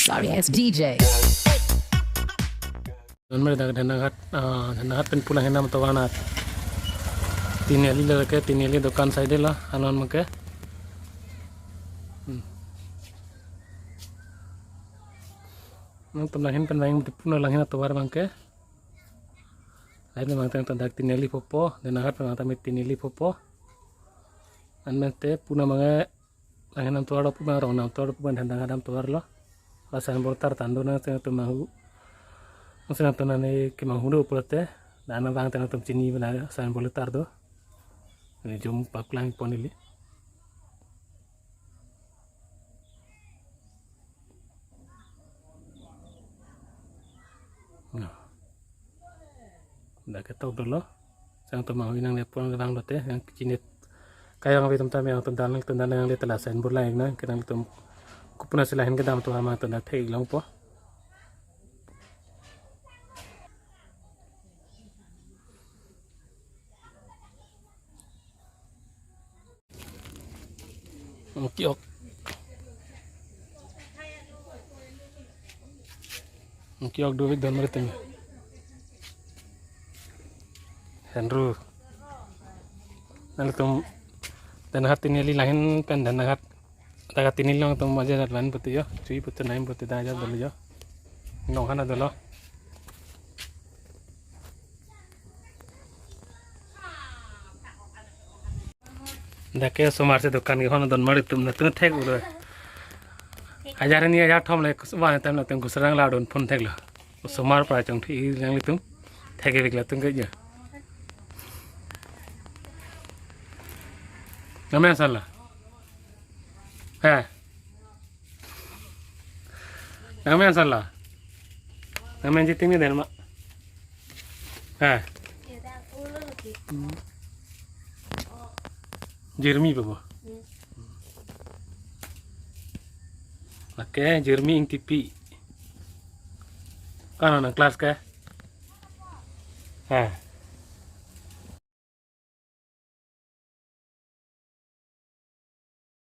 sorry ass DJ. Don mere daga dhannagat pen pulang henam tawanat tineli leke tineli dokan side lah anon make nang tamlahin pen lain puna langin tawar mangke lain mang tang tandak tineli popo dhannagat pen mata mit tineli popo anmente puna mange langin nam tawar puna rong nam tawar puna dhannagat nam tawar lo rasan bortar tando na teng tumahu Masih nani kemang hudu pulte, dan bang tengah tem cini benar saya boleh tar do. Ini jom paklang pon ini. Nah, dah ketau dulu. Saya tem mau inang lepon bang lote yang cini. Kayak yang betul yang tentang yang lihat lah saya boleh yang nang kita tem kupuna selain kita am tuh ama tentang teh ilang po. Kiok duit dan mereka Henry nalutum dan hati ini lain pen dan hat takat ini lang tum aja dan lain betul ya cuy betul naim betul dah aja dulu ya nong kana dulu dah ke somar se dukan ke hono don mari tum na tum thek ulo हजार नहीं हजार ठम ले वहाँ तम लगते हैं गुसरंग लाडोन फोन थे लो सुमार पड़ा चंग ठीक लंग तुम थे के विकला तुम कहीं नमे साला है नमे साला नमे जितने में देना है Jeremy bawa Oke, Jeremy ing TV. Kan anak kelas ke?